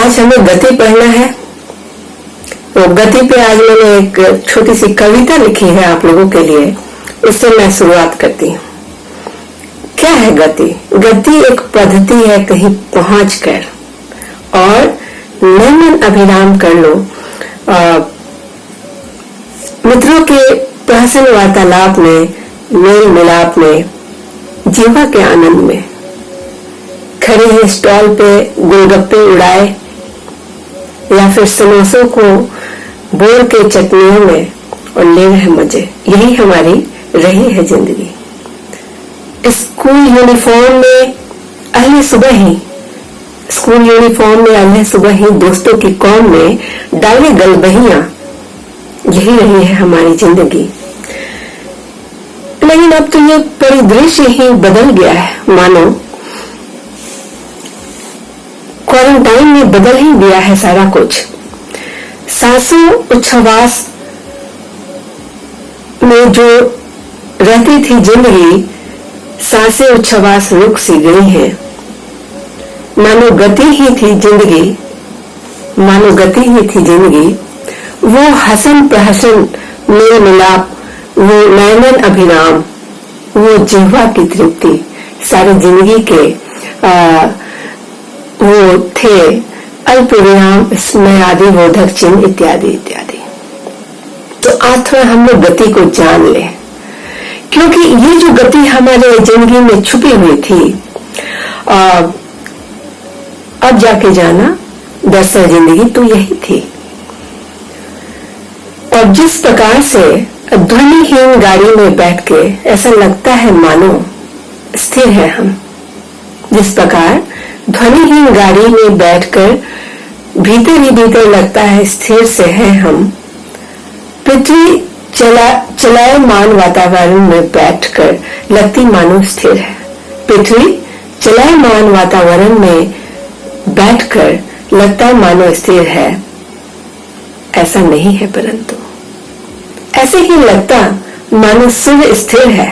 आज हमें गति पढ़ना है। तो गति पे आज मैंने एक छोटी सी कविता लिखी है आप लोगों के लिए, उससे मैं शुरुआत करती हूँ। क्या है गति? गति एक पद्धति है कहीं पहुंच कर, और मन अभिराम कर लो मित्रों के प्रहसन वार्तालाप में, मेल मिलाप में, जीवा के आनंद में। खड़े हैं स्टॉल पे गोलगप्पे उड़ाए, या फिर समोसों को बोल के चटनियों में और ले रहे मजे। यही हमारी रही है जिंदगी। स्कूल यूनिफॉर्म में अहले सुबह ही दोस्तों की कौम में डाले गलबहियां। यही रही है हमारी जिंदगी। लेकिन अब तो ये परिदृश्य ही बदल गया है, मानो क्वारंटाइन में बदल ही गया है सारा कुछ। सांसों उच्छ्वास में जो रहती थी जिंदगी, सांसें उच्छ्वास रुक सी गई है। मानो गति ही थी जिंदगी। वो हसन प्रहसन, मेल मिलाप, वो नयन अभिराम, वो जिह्वा की तृप्ति, सारी जिंदगी के वो थे अल्प विराम, स्मय आदि, बोधक चिन्ह इत्यादि इत्यादि। तो आज थोड़ा हम लोग गति को जान ले, क्योंकि ये जो गति हमारे जिंदगी में छुपी हुई थी, अब जाके जाना दरअसल जिंदगी तो यही थी। और जिस प्रकार से ध्वनिहीन गाड़ी में बैठ के ऐसा लगता है मानो स्थिर है हम, जिस प्रकार ध्वनिहीन गाड़ी में बैठकर भीतर ही भीतर लगता है स्थिर से है हम, पृथ्वी चलायमान वातावरण में बैठकर लगती मानो स्थिर है। पृथ्वी चलायमान वातावरण में बैठकर लगता मानो स्थिर है, ऐसा नहीं है, परंतु ऐसे ही लगता मानो सूर्य स्थिर है।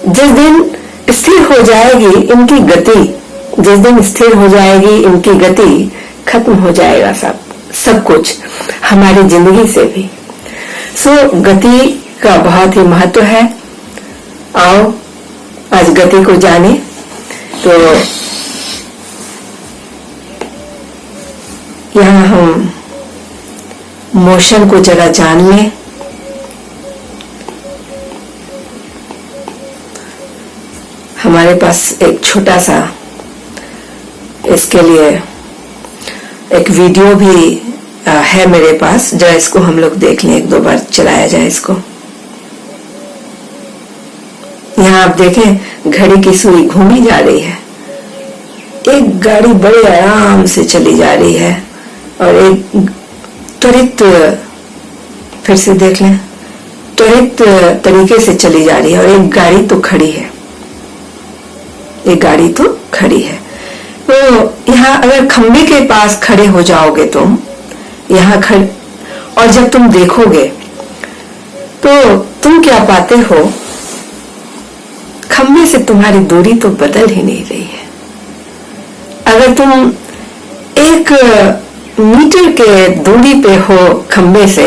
जिस दिन स्थिर हो जाएगी इनकी गति, जिस दिन स्थिर हो जाएगी इनकी गति, खत्म हो जाएगा सब कुछ हमारी जिंदगी से भी। सो गति का बहुत ही महत्व है। आओ आज गति को जाने। तो यहाँ हम मोशन को जरा जान लें। हमारे पास एक छोटा सा इसके लिए एक वीडियो भी है मेरे पास, जरा इसको हम लोग देख लें, एक दो बार चलाया जाए इसको। यहाँ आप देखें घड़ी की सुई घूमी जा रही है, एक गाड़ी बड़े आराम से चली जा रही है और एक त्वरित, फिर से देख लें, त्वरित तरीके से चली जा रही है, और एक गाड़ी तो खड़ी है, तो यहाँ अगर खंबे के पास खड़े हो जाओगे तुम, यहाँ खड़े, और जब तुम देखोगे तो तुम क्या पाते हो, खंबे से तुम्हारी दूरी तो बदल ही नहीं रही है। अगर तुम 1 मीटर के दूरी पे हो खंबे से,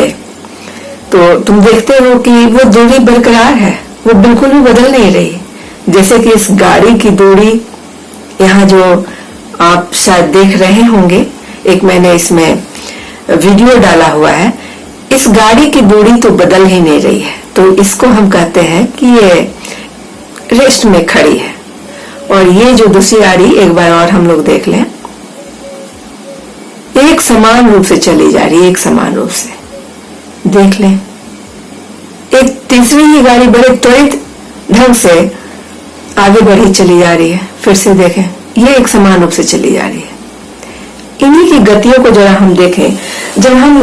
तो तुम देखते हो कि वो दूरी बरकरार है, वो बिल्कुल भी बदल नहीं रही। जैसे कि इस गाड़ी की दूरी, यहाँ जो आप शायद देख रहे होंगे, एक मैंने इसमें वीडियो डाला हुआ है, इस गाड़ी की दूरी तो बदल ही नहीं रही है। तो इसको हम कहते हैं कि ये रेस्ट में खड़ी है। और ये जो दूसरी गाड़ी, एक बार और हम लोग देख लें, एक समान रूप से चली जा रही है, एक समान रूप से देख लें। एक तीसरी ही गाड़ी बड़े त्वरित ढंग से आगे बढ़ी चली जा रही है, फिर से देखें, ये एक समान रूप से चली जा रही है। इन्हीं की गतियों को जरा हम देखें। जब हम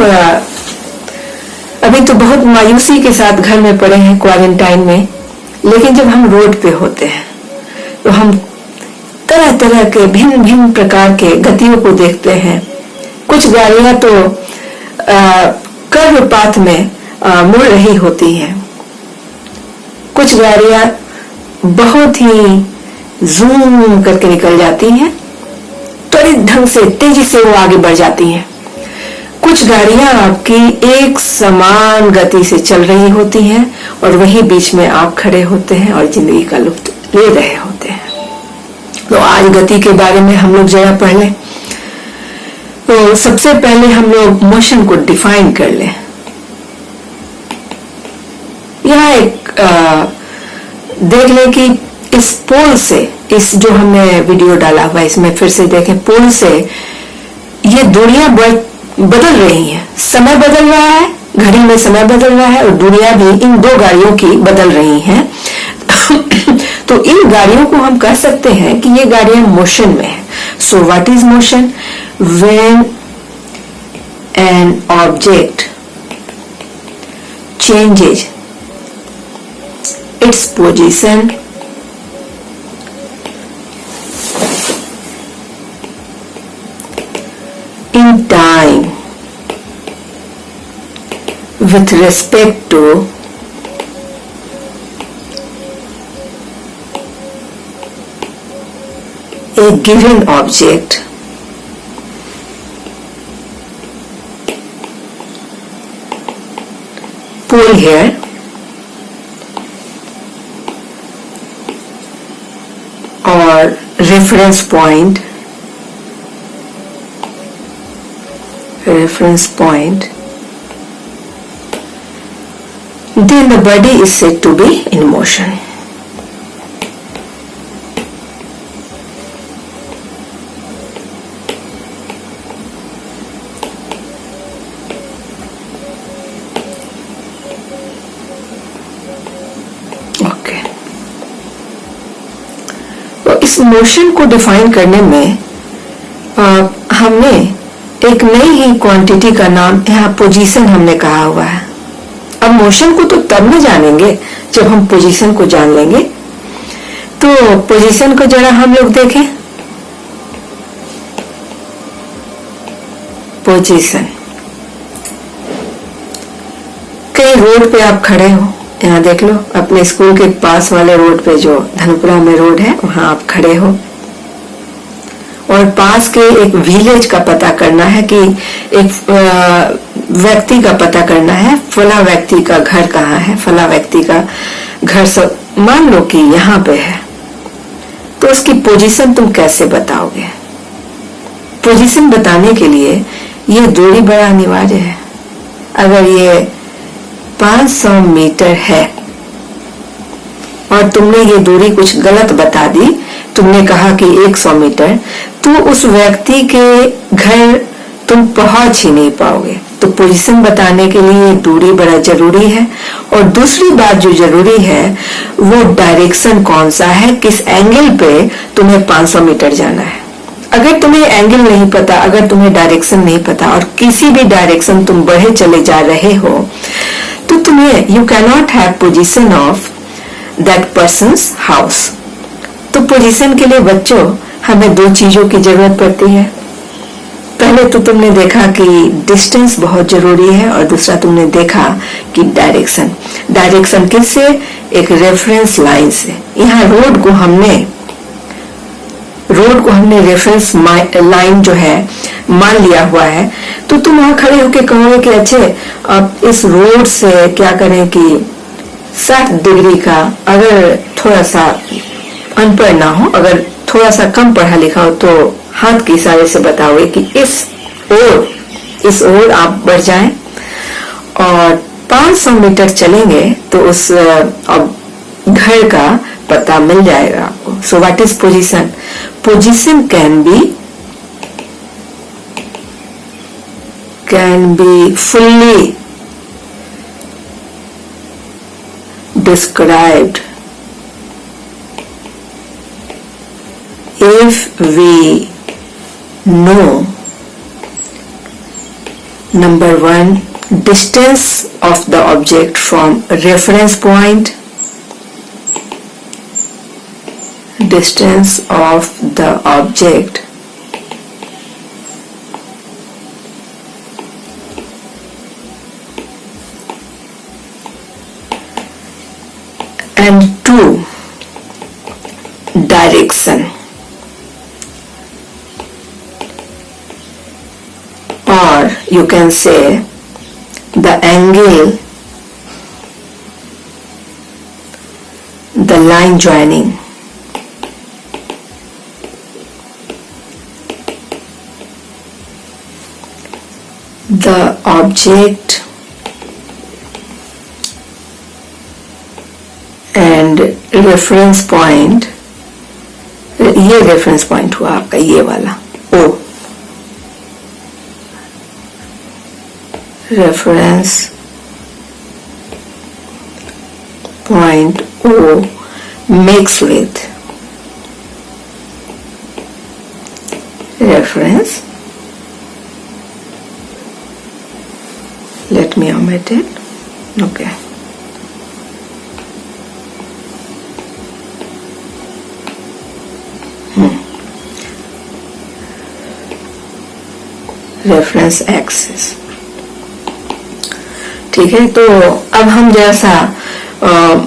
अभी तो बहुत मायूसी के साथ घर में पड़े हैं क्वारंटाइन में, लेकिन जब हम रोड पे होते हैं तो हम तरह तरह के भिन्न भिन्न प्रकार के गतियों को देखते हैं। कुछ गाड़ियां तो कर्वपाथ में मुड़ रही होती हैं, कुछ गाड़ियां बहुत ही जूम करके निकल जाती हैं, त्वरित ढंग से तेजी से वो आगे बढ़ जाती हैं। कुछ गाड़ियां आपकी एक समान गति से चल रही होती हैं और वही बीच में आप खड़े होते हैं और जिंदगी का लुत्फ ले रहे होते हैं। तो आज गति के बारे में हम लोग जरा पढ़ लें। तो सबसे पहले हम लोग मोशन को डिफाइन कर लें। यहाँ एक देख लें कि इस पोल से, इस जो हमने वीडियो डाला हुआ इसमें फिर से देखें, पोल से ये दूरियां बदल रही हैं, समय बदल रहा है, घड़ी में समय बदल रहा है और दूरियां भी इन दो गाड़ियों की बदल रही हैं। तो इन गाड़ियों को हम कह सकते हैं कि ये गाड़ियां मोशन में है। So what is motion? When an object changes its position in time with respect to a given object pole here or reference point then the body is said to be in motion. Okay. तो इस motion को define करने में हमने एक नई ही quantity का नाम यहाँ पोजीशन हमने कहा हुआ है। अब मोशन को तो तब न जानेंगे जब हम पोजीशन को जान लेंगे। तो पोजीशन को जरा हम लोग देखें। पोजीशन, कहीं रोड पे आप खड़े हो, यहाँ देख लो अपने स्कूल के पास वाले रोड पे जो धनपुरा में रोड है वहां आप खड़े हो और पास के एक विलेज का पता करना है कि एक व्यक्ति का पता करना है, फला व्यक्ति का घर कहाँ है, फला व्यक्ति का घर सब मान लो कि यहाँ पे है। तो उसकी पोजीशन तुम कैसे बताओगे? पोजीशन बताने के लिए ये दूरी बड़ा अनिवार्य है। अगर ये 500 मीटर है और तुमने ये दूरी कुछ गलत बता दी, तुमने कहा कि 100 मीटर, तो उस व्यक्ति के घर तुम पहुंच ही नहीं पाओगे। तो पोजीशन बताने के लिए दूरी बड़ा जरूरी है। और दूसरी बात जो जरूरी है वो डायरेक्शन कौन सा है, किस एंगल पे तुम्हें 500 मीटर जाना है। अगर तुम्हें एंगल नहीं पता, अगर तुम्हें डायरेक्शन नहीं पता और किसी भी डायरेक्शन तुम बढ़े चले जा रहे हो, तो तुम्हें you can not have position of that persons house. तो पोजीशन के लिए बच्चों हमें दो चीजों की जरूरत पड़ती है। पहले तो तुमने देखा कि डिस्टेंस बहुत जरूरी है और दूसरा तुमने देखा कि डायरेक्शन। डायरेक्शन किससे? एक रेफरेंस लाइन से। यहाँ रोड को हमने रेफरेंस लाइन जो है मान लिया हुआ है। तो तुम वहां खड़े होके कहोगे कि अच्छे अब इस रोड से क्या करें कि 60 डिग्री का, अगर थोड़ा सा अनपढ़ ना हो, अगर थोड़ा सा कम पढ़ा लिखा हो, तो हाथ के इशारे से बताओगे कि इस ओर आप बढ़ जाएं और 500 मीटर चलेंगे तो उस घर का पता मिल जाएगा आपको। So what is position? Position can be fully described if we know, number one, distance of the object from reference point, distance of the object and two, direction you can say the angle, the line joining. The object and reference point, ये reference point हुआ आपका ये वाला O, reference point O mix with reference, let me omit it, okay, reference axis. ठीक है, तो अब हम जैसा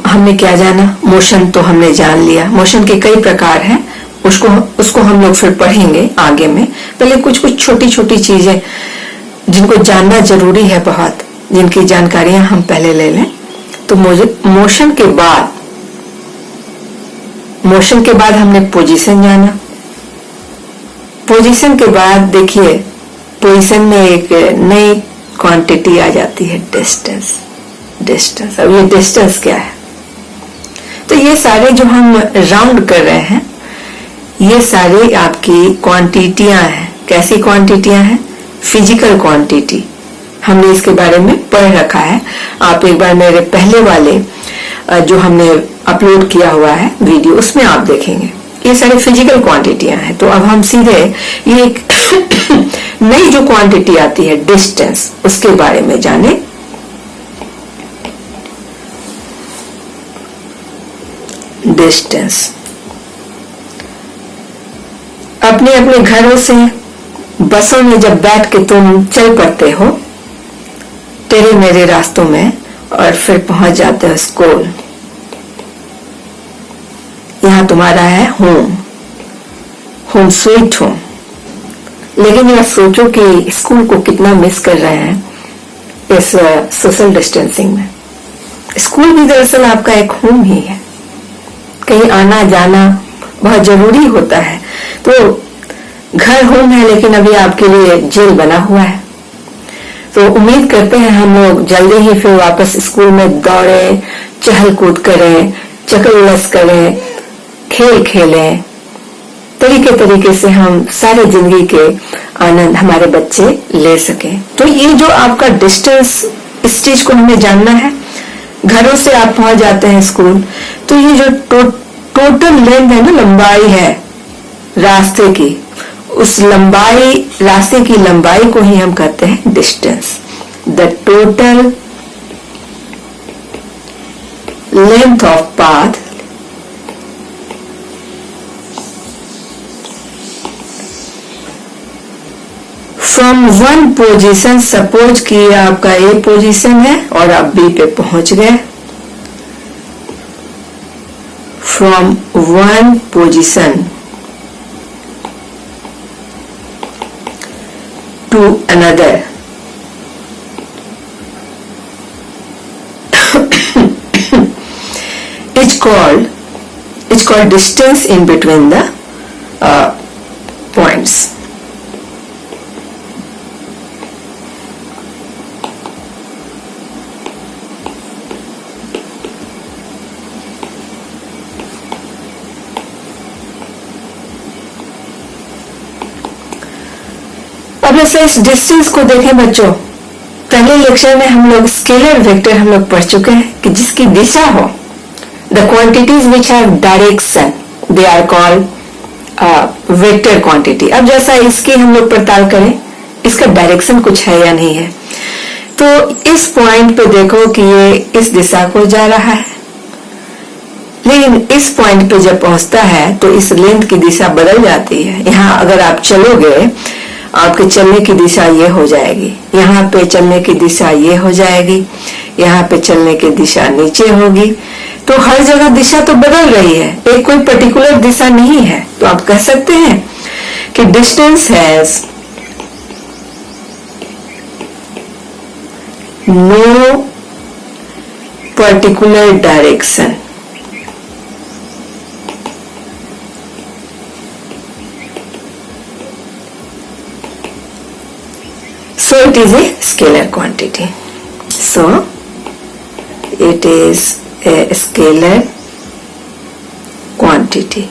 हमने क्या जाना, मोशन तो हमने जान लिया, मोशन के कई प्रकार हैं, उसको हम लोग फिर पढ़ेंगे आगे में। पहले कुछ कुछ छोटी छोटी चीजें जिनको जानना जरूरी है बहुत, जिनकी जानकारियां हम पहले ले लें। तो मोशन के बाद हमने पोजीशन जाना। पोजीशन के बाद देखिए, पोजीशन में एक नई क्वांटिटी आ जाती है, डिस्टेंस। अब ये डिस्टेंस क्या है? तो ये सारे जो हम राउंड कर रहे हैं, ये सारे आपकी क्वांटिटियां हैं। कैसी क्वांटिटियां हैं? Physical quantity. हमने इसके बारे में पढ़ रखा है। आप एक बार मेरे पहले वाले जो हमने अपलोड किया हुआ है वीडियो, उसमें आप देखेंगे। ये सारी फिजिकल क्वांटिटियां हैं। तो अब हम सीधे ये एक नई जो क्वांटिटी आती है, डिस्टेंस, उसके बारे में जाने। डिस्टेंस अपने अपने घरों से, बसों में जब बैठ के तुम चल पड़ते हो तेरे मेरे रास्तों में, और फिर पहुंच जाते हो स्कूल। यहां तुम्हारा है होम स्वीट होम। लेकिन यह सोचो कि स्कूल को कितना मिस कर रहे हैं इस सोशल डिस्टेंसिंग में। स्कूल भी दरअसल आपका एक होम ही है। कहीं आना जाना बहुत जरूरी होता है। तो घर होम है, लेकिन अभी आपके लिए जेल बना हुआ है। तो उम्मीद करते हैं हम लोग जल्दी ही फिर वापस स्कूल में दौड़े, चहल कूद करें, चक्कर उलस करें, खेल खेलें। तरीके से हम सारे जिंदगी के आनंद हमारे बच्चे ले सकें। तो ये जो आपका डिस्टेंस, इस चीज को हमें जानना है। घरों से आप पहुंच जाते हैं स्कूल, तो ये जो टोटल लेंथ है ना, लंबाई है रास्ते की, उस रास्ते की लंबाई को ही हम कहते हैं distance. The total length of path from one position. Suppose कि आपका ए पोजीशन है और आप बी पे पहुंच गए। From one position to another, it's called distance in between the points. अब ऐसे इस डिस्टेंस को देखें बच्चों, पहले लेक्चर में हम लोग स्केलर वेक्टर हम लोग पढ़ चुके हैं कि जिसकी दिशा हो, the quantities which have direction they are called vector quantity. अब जैसा इसकी हम लोग पड़ताल करें, इसका डायरेक्शन कुछ है या नहीं है। तो इस पॉइंट पे देखो कि ये इस दिशा को जा रहा है, लेकिन इस पॉइंट पे जब पहुंचता है तो इस लेंथ की दिशा बदल जाती है। यहाँ अगर आप चलोगे, आपके चलने की दिशा ये हो जाएगी, यहाँ पे चलने की दिशा ये हो जाएगी, यहाँ पे चलने की दिशा नीचे होगी। तो हर जगह दिशा तो बदल रही है, एक कोई पर्टिकुलर दिशा नहीं है। तो आप कह सकते हैं कि distance has no particular direction. So it is a scalar quantity. So it is a scalar quantity.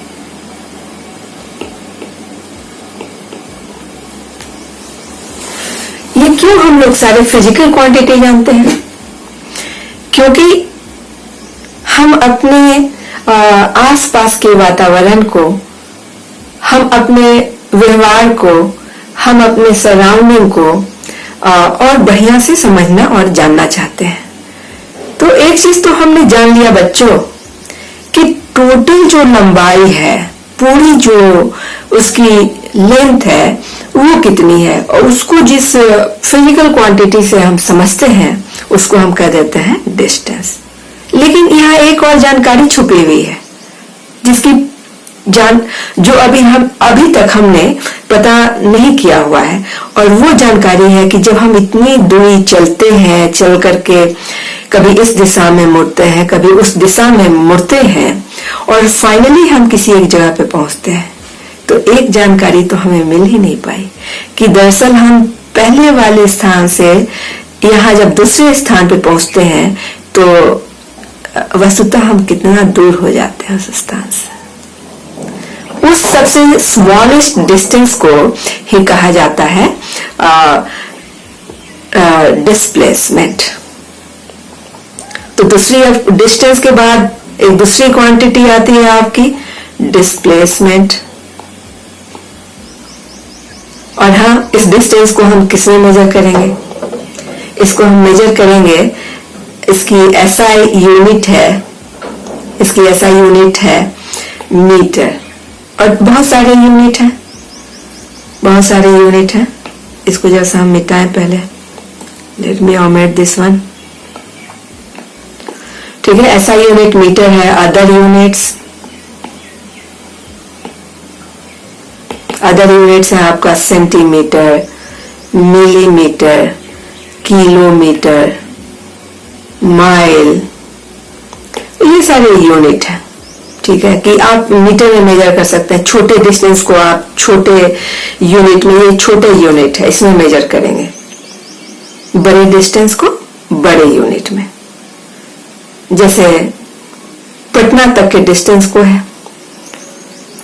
ये क्यों हम लोग सारे फिजिकल क्वांटिटी जानते हैं? क्योंकि हम अपने आसपास के वातावरण को, हम अपने व्यवहार को, हम अपने सराउंडिंग को और बढ़िया से समझना और जानना चाहते हैं। तो एक चीज तो हमने जान लिया बच्चों कि टोटल जो लंबाई है, पूरी जो उसकी लेंथ है वो कितनी है, और उसको जिस फिजिकल क्वांटिटी से हम समझते हैं उसको हम कह देते हैं डिस्टेंस। लेकिन यहाँ एक और जानकारी छुपी हुई है जिसकी जो अभी तक हमने पता नहीं किया हुआ है, और वो जानकारी है कि जब हम इतनी दूरी चलते हैं, चल करके कभी इस दिशा में मुड़ते हैं, कभी उस दिशा में मुड़ते हैं, और फाइनली हम किसी एक जगह पे पहुंचते हैं, तो एक जानकारी तो हमें मिल ही नहीं पाई कि दरअसल हम पहले वाले स्थान से यहाँ जब दूसरे स्थान पे पहुंचते हैं तो वस्तुतः हम कितना दूर हो जाते हैं उस स्थान से। उस सबसे स्मॉलेस्ट डिस्टेंस को ही कहा जाता है डिस्प्लेसमेंट। तो दूसरी डिस्टेंस के बाद एक दूसरी क्वांटिटी आती है आपकी डिस्प्लेसमेंट। और हाँ, इस डिस्टेंस को हम किसमें मेजर करेंगे? इसको हम मेजर करेंगे, इसकी SI यूनिट है, इसकी SI यूनिट है मीटर, और बहुत सारे यूनिट हैं, बहुत सारे यूनिट हैं। इसको जैसा हम मिटाएं पहले, let me omit this one. ठीक है, SI यूनिट मीटर है। अदर यूनिट्स है आपका सेंटीमीटर, मिलीमीटर, किलोमीटर, माइल, ये सारे यूनिट है। ठीक है, कि आप मीटर में मेजर कर सकते हैं। छोटे डिस्टेंस को आप छोटे यूनिट में, ये छोटे यूनिट है, इसमें मेजर करेंगे। बड़े डिस्टेंस को बड़े यूनिट में, जैसे पटना तक के डिस्टेंस को है,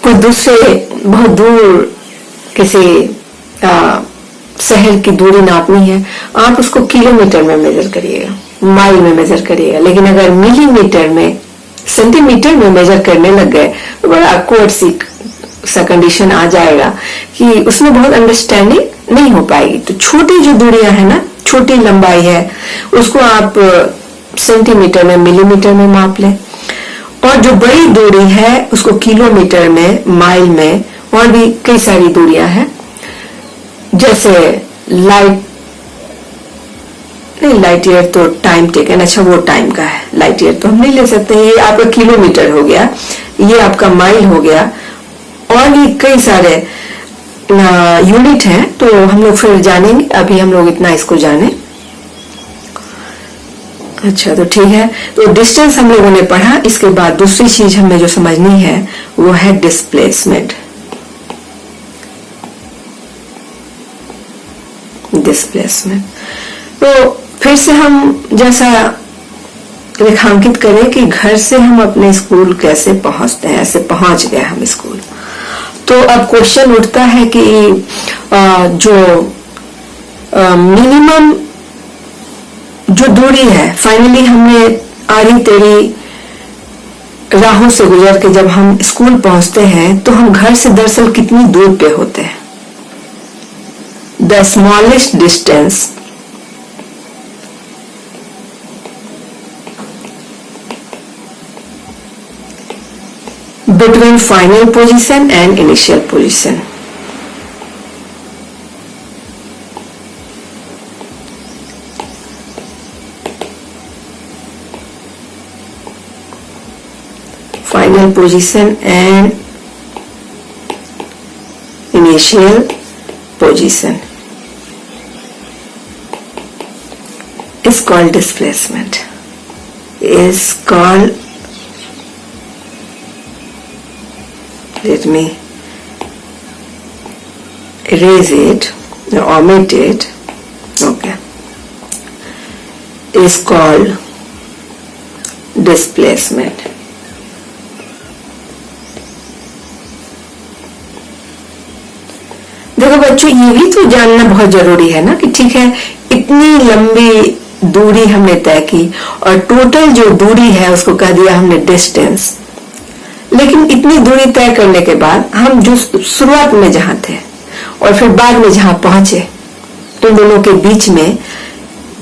कोई दूसरे बहुत दूर किसी शहर की दूरी नापनी है, आप उसको किलोमीटर में मेजर करिएगा, माइल में मेजर करिएगा। लेकिन अगर मिलीमीटर में, सेंटीमीटर में मेजर करने लग गए तो बड़ा ऑकवर्ड सा कंडीशन आ जाएगा कि उसमें बहुत अंडरस्टैंडिंग नहीं हो पाएगी। तो छोटी जो दूरियां है ना, छोटी लंबाई है, उसको आप सेंटीमीटर में, मिलीमीटर में माप लें, और जो बड़ी दूरी है उसको किलोमीटर में, माइल में, और भी कई सारी दूरियां हैं, जैसे लाइट ईयर तो टाइम टेकन, अच्छा वो टाइम का है, लाइट ईयर तो हम नहीं ले सकते। ये आपका किलोमीटर हो गया, ये आपका माइल हो गया, और भी कई सारे यूनिट हैं, तो हम लोग फिर जानेंगे, अभी हम लोग इतना इसको जाने। अच्छा, तो ठीक है, तो डिस्टेंस हम लोगों ने पढ़ा। इसके बाद दूसरी चीज हमें जो समझनी है वो है डिस्प्लेसमेंट। तो फिर से हम जैसा रेखांकित करें कि घर से हम अपने स्कूल कैसे पहुंचते हैं, ऐसे पहुंच गए हम स्कूल। तो अब क्वेश्चन उठता है कि जो मिनिमम जो दूरी है, फाइनली हमने आड़ी टेढ़ी राहों से गुजर के जब हम स्कूल पहुंचते हैं तो हम घर से दरअसल कितनी दूर पे होते हैं? The smallest distance between final position and initial position. Final position and initial position. is called displacement, is called, let me erase it, omit it, okay, is called displacement. देखो बच्चों, ये भी तो जानना बहुत जरूरी है ना कि ठीक है, इतनी लंबी दूरी हमने तय की और टोटल जो दूरी है उसको कह दिया हमने डिस्टेंस, लेकिन इतनी दूरी तय करने के बाद हम जो शुरुआत में जहां थे और फिर बाद में जहां पहुंचे, उन दोनों के बीच में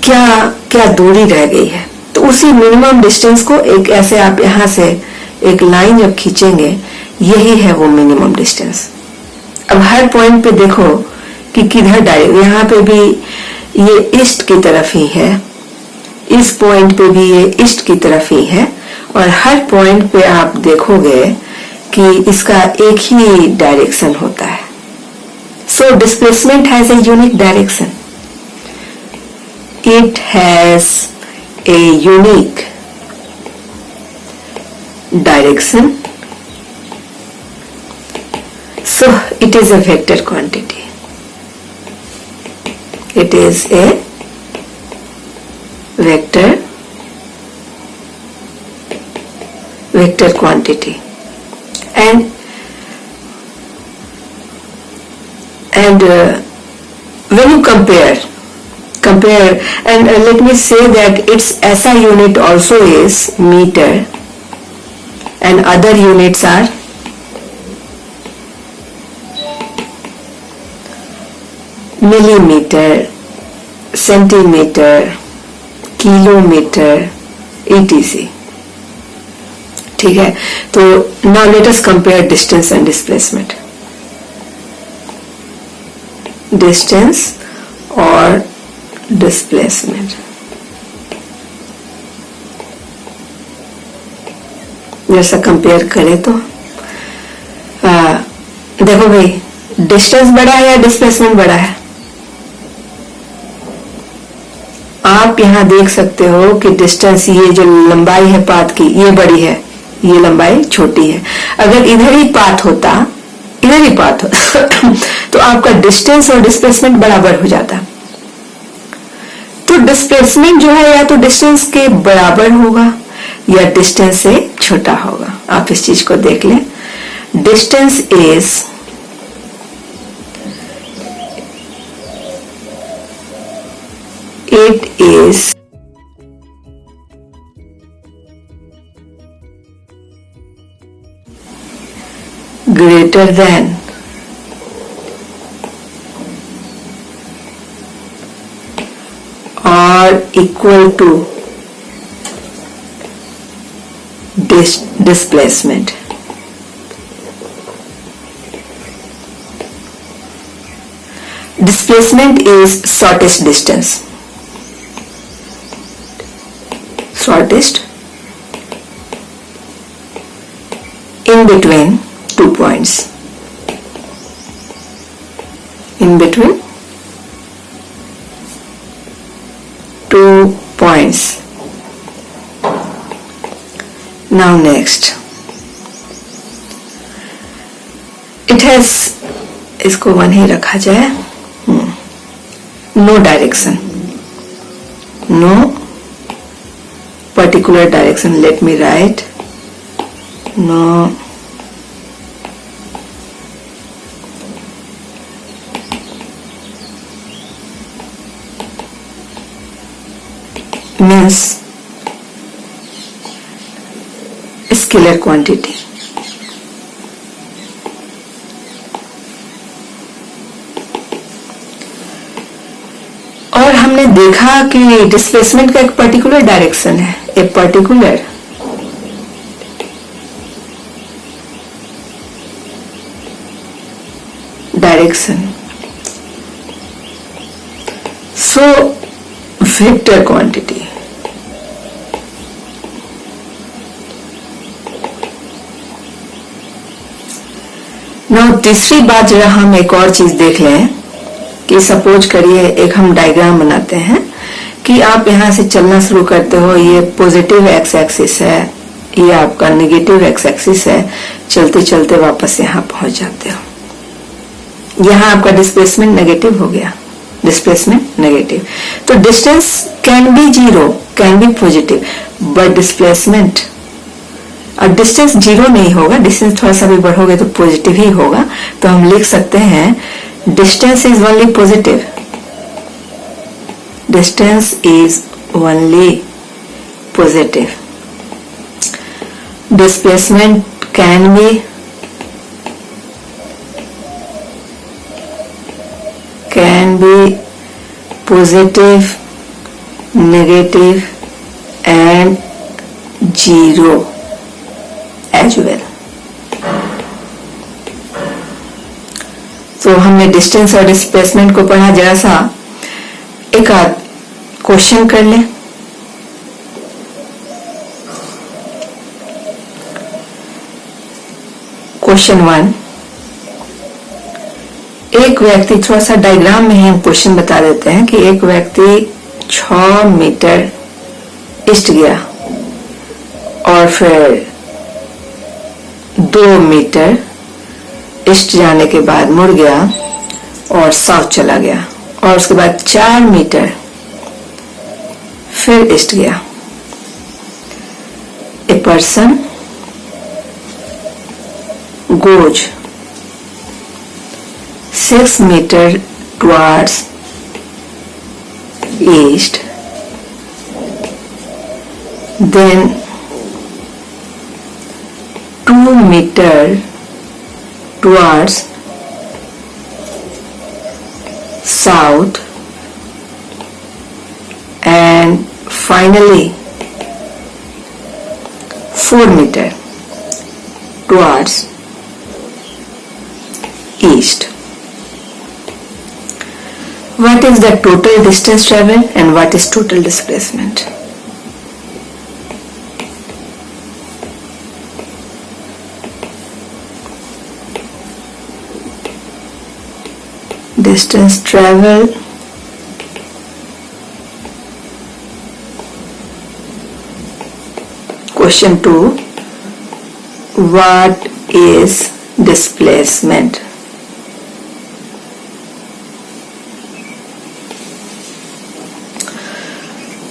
क्या क्या दूरी रह गई है, तो उसी मिनिमम डिस्टेंस को एक ऐसे आप यहां से एक लाइन जब खींचेंगे, यही है वो मिनिमम डिस्टेंस। अब हर पॉइंट पे देखो कि किधर डायरेक्ट, यहाँ पे भी ये ईस्ट की तरफ ही है, इस पॉइंट पे भी ये ईस्ट की तरफ ही है, और हर पॉइंट पे आप देखोगे कि इसका एक ही डायरेक्शन होता है। So displacement has a unique direction, it has a unique direction, so it is a vector quantity, it is a vector quantity, and when you compare and let me say that its SI unit also is meter and other units are millimeter, centimeter, kilometer, etc. ठीक है, तो now let us compare distance and displacement. Distance और displacement, जैसा compare करें तो देखो भाई, distance बड़ा है या डिस्प्लेसमेंट बड़ा है? आप यहां देख सकते हो कि डिस्टेंस, ये जो लंबाई है पाथ की, ये बड़ी है, ये लंबाई छोटी है। अगर इधर ही पाथ होता तो आपका डिस्टेंस और डिस्प्लेसमेंट बराबर हो जाता। तो डिस्प्लेसमेंट जो है या तो डिस्टेंस के बराबर होगा या डिस्टेंस से छोटा होगा। आप इस चीज को देख लें, distance is it is greater than or equal to displacement. Displacement is shortest distance. Shortest in between two points. In between two points. Now next, it has, इसको वन ही रखा जाए, no direction, no particular direction. Let me write no means scalar quantity. और हमने देखा कि displacement का एक particular direction है, a particular direction. So vector quantity, now तीसरी बात जरा हम एक और चीज देख लें कि सपोज करिए एक हम डायग्राम बनाते हैं कि आप यहाँ से चलना शुरू करते हो, ये पॉजिटिव एक्स एक्सिस है, ये आपका नेगेटिव एक्स एक्सिस है, चलते चलते वापस यहाँ पहुंच जाते हो। यहाँ आपका डिस्प्लेसमेंट नेगेटिव हो गया, डिस्प्लेसमेंट नेगेटिव। तो distance can be zero, can be positive, but displacement, अब डिस्टेंस जीरो नहीं होगा, डिस्टेंस थोड़ा सा भी बढ़ोगे तो पॉजिटिव ही होगा। तो हम लिख सकते हैं distance is only positive, distance is only positive, displacement can be positive, negative and zero as well। तो हमने डिस्टेंस और डिस्प्लेसमेंट को पढ़ा, जरा सा एक आध क्वेश्चन कर लें। क्वेश्चन 1, एक व्यक्ति, थोड़ा सा डायग्राम में ही हम क्वेश्चन बता देते हैं कि एक व्यक्ति 6 मीटर ईस्ट गया और फिर 2 मीटर ईस्ट जाने के बाद मुड़ गया और साउथ चला गया, और उसके बाद 4 मीटर फिर ईस्ट गया। A person goes 6 meter towards east, then 2 meter towards south, and finally 4 meter towards east. What is the total distance traveled and what is total displacement? Distance traveled question 2, what is displacement?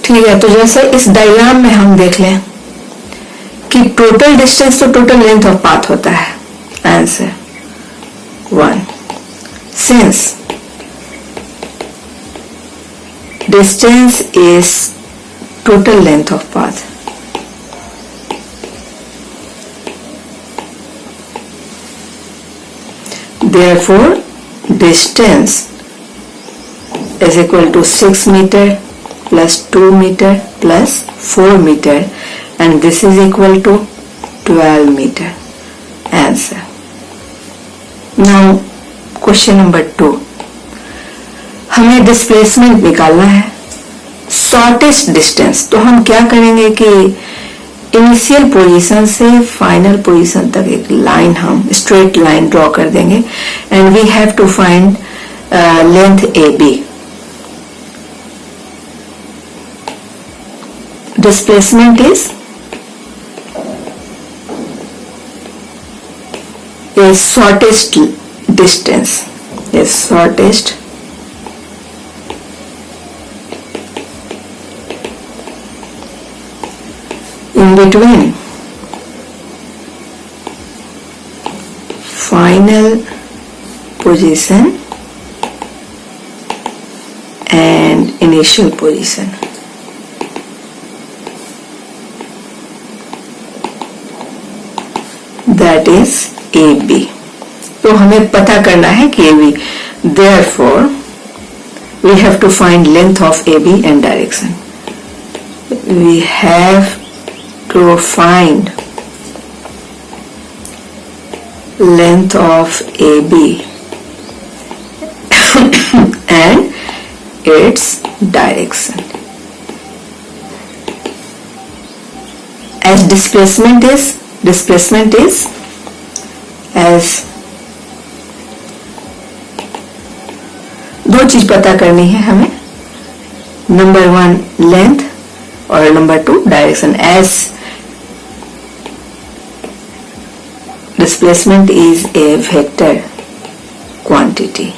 ठीक है, तो जैसे इस diagram में हम देख लें कि टोटल डिस्टेंस तो टोटल लेंथ ऑफ पाथ होता है। Answer 1, since distance is total length of path, therefore distance is equal to 6 meter plus 2 meter plus 4 meter, and this is equal to 12 meter. Answer. Now question number 2, हमें displacement निकालना है, shortest distance. तो हम क्या करेंगे कि initial position से final position तक एक लाइन, हम स्ट्रेट लाइन ड्रॉ कर देंगे, and we have to find length A B. Displacement is shortest distance, is shortest in between final position and initial position। That is AB। तो हमें पता करना है कि AB, therefore we have to find length of AB and direction। We have to find length of AB and its direction, as displacement is as, दो चीज पता करनी है हमें, number 1 length or number 2 direction, as displacement is a vector quantity.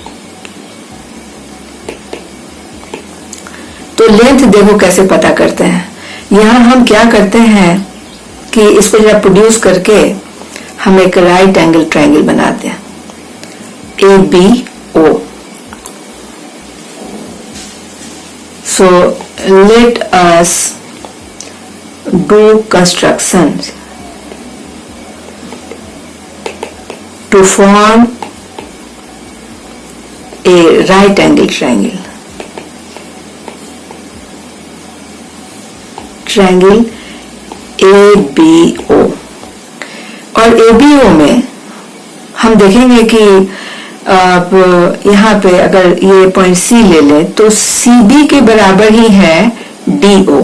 तो length देखो कैसे पता करते हैं। यहां हम क्या करते हैं कि इसको जब प्रोड्यूस करके हम एक राइट एंगल ट्रायंगल बनाते हैं, ABO. So let us do constructions to form a right angle triangle. Triangle ABO. और ABO में हम देखेंगे कि आप यहाँ पे अगर ये पॉइंट C ले लें तो CB के बराबर ही है DO.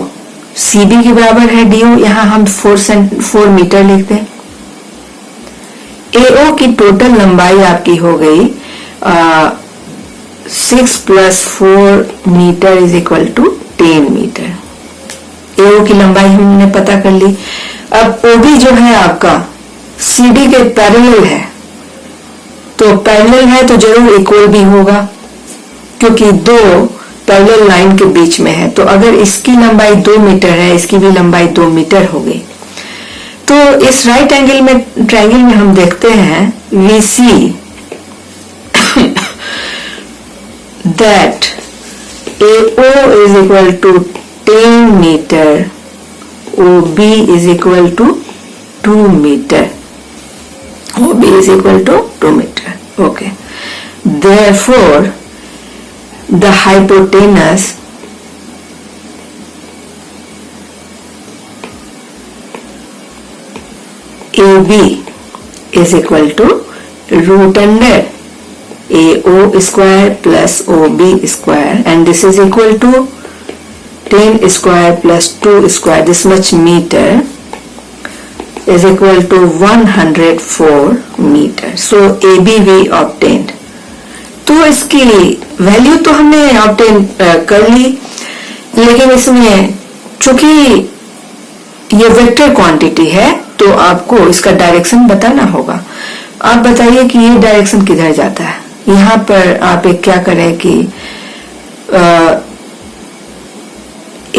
CB के बराबर है DO, यहाँ हम 4 मीटर लिखते हैं। AO की टोटल लंबाई आपकी हो गई 6 + 4 metre is equal to 10 metre. AO की लंबाई हमने पता कर ली। अब OB जो है आपका CD के पैरेलल है, तो पैरेलल है तो जरूर इक्वल भी होगा, क्योंकि दो पैरेलल लाइन के बीच में है। तो अगर इसकी लंबाई 2 मीटर है, इसकी भी लंबाई 2 मीटर हो गई। तो इस राइट एंगल में ट्रायंगल में हम देखते हैं VC that AO is equal to 10 meter, OB is equal to 2 meter. OB is equal to 2 meter. Okay. Therefore, the hypotenuse AB is equal to root under AO square plus OB square, and this is equal to 10 square plus 2 square, this much meter is equal to 104 meter. So AB we obtained. तो इसकी value तो हमने obtain कर ली, लेकिन इसमें चूंकि ये vector quantity है तो आपको इसका डायरेक्शन बताना होगा। आप बताइए कि ये डायरेक्शन किधर जाता है। यहाँ पर आप एक क्या करें कि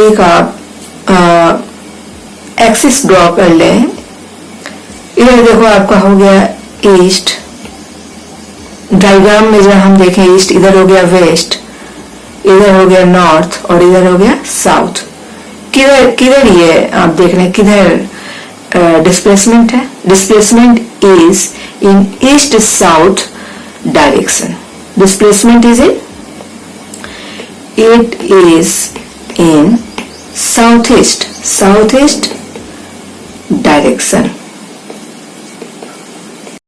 एक आप एक्सिस ड्रॉ कर लें। इधर देखो आपका हो गया ईस्ट, डायग्राम में जब हम देखें ईस्ट, इधर हो गया वेस्ट, इधर हो गया नॉर्थ और इधर हो गया साउथ। किधर किधर ये आप देख रहे हैं किधर डिस्प्लेसमेंट है। Displacement is in east south direction. Displacement is in it is in south east direction.